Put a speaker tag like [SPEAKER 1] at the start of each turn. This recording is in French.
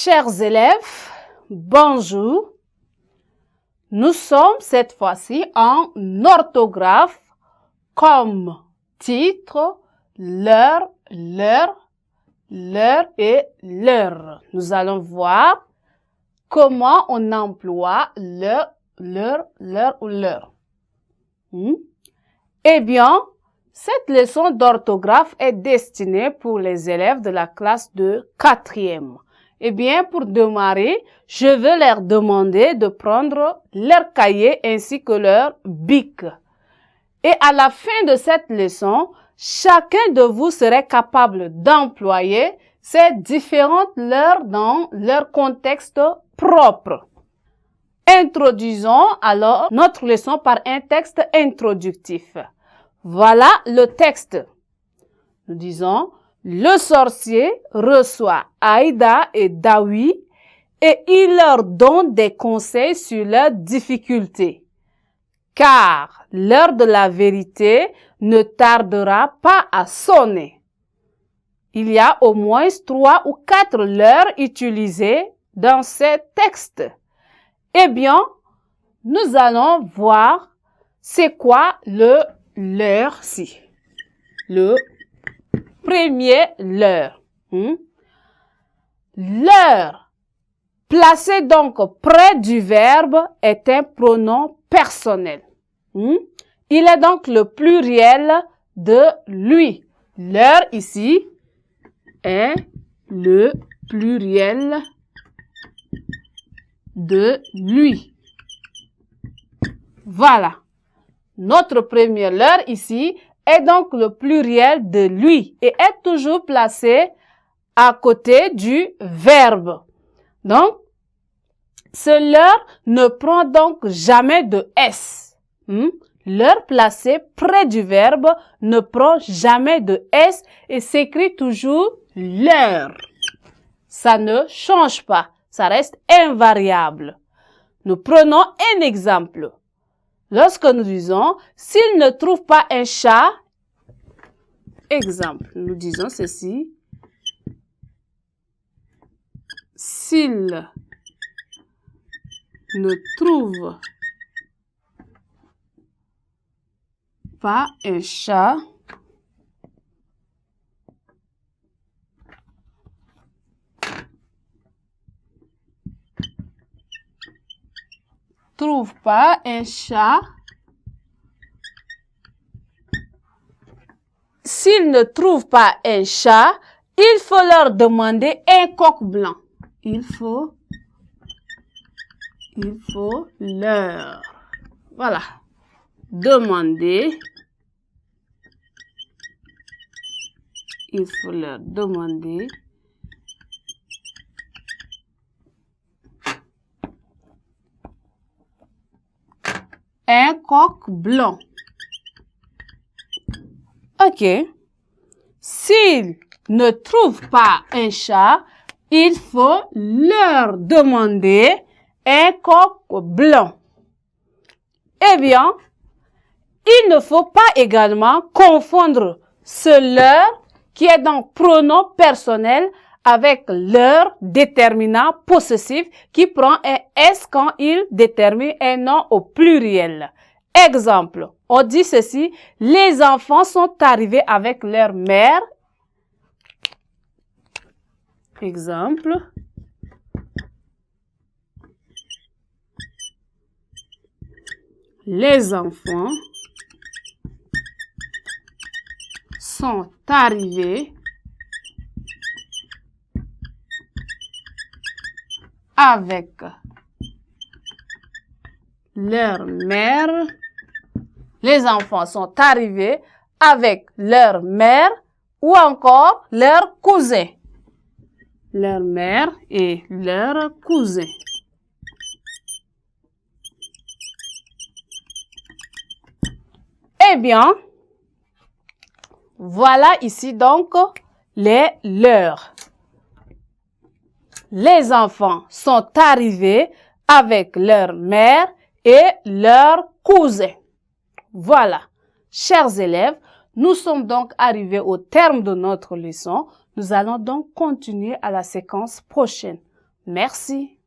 [SPEAKER 1] Chers élèves, bonjour. Nous sommes cette fois-ci en orthographe comme titre l'heure, l'heure et l'heure. Nous allons voir comment on emploie l'heure ou l'heure. Eh bien, cette leçon d'orthographe est destinée pour les élèves de la classe de 4e. Eh bien, pour démarrer, je vais leur demander de prendre leur cahier ainsi que leur bic. Et à la fin de cette leçon, chacun de vous serait capable d'employer ces différentes leurres dans leur contexte propre. Introduisons alors notre leçon par un texte introductif. Voilà le texte. Nous disons: le sorcier reçoit Aïda et Dawi et il leur donne des conseils sur leurs difficultés. Car l'heure de la vérité ne tardera pas à sonner. Il y a au moins 3 ou 4 leurres utilisées dans ce texte. Eh bien, nous allons voir c'est quoi le leurre-ci. Le premier leurre. L'heure, placé donc près du verbe, est un pronom personnel. Il est donc le pluriel de lui. L'heure ici est le pluriel de lui. Voilà. Notre première leurre ici est donc le pluriel de lui et est toujours placé à côté du verbe. Donc, ce leurre ne prend donc jamais de S. Leurre placé près du verbe ne prend jamais de S et s'écrit toujours l'heure. Ça ne change pas, ça reste invariable. Nous prenons un exemple. Lorsque nous disons « s'il ne trouve pas un chat », exemple, nous disons ceci: s'il ne trouve pas un chat, s'il ne trouve pas un chat, il faut leur demander un coq blanc. Il faut leur, voilà, demander. Il faut leur demander un coq blanc. Ok. S'ils ne trouvent pas un chat, il faut leur demander un coq blanc. Eh bien, il ne faut pas également confondre ce leur qui est donc pronom personnel avec leur déterminant possessif qui prend un S quand il détermine un nom au pluriel. Exemple, on dit ceci: les enfants sont arrivés avec leur mère. Exemple, les enfants sont arrivés avec leur mère. Les enfants sont arrivés avec leur mère ou encore leur cousin. Leur mère et leur cousin. Eh bien, voilà ici donc les leurs. Les enfants sont arrivés avec leur mère et leur cousin. Voilà. Chers élèves, nous sommes donc arrivés au terme de notre leçon. Nous allons donc continuer à la séquence prochaine. Merci.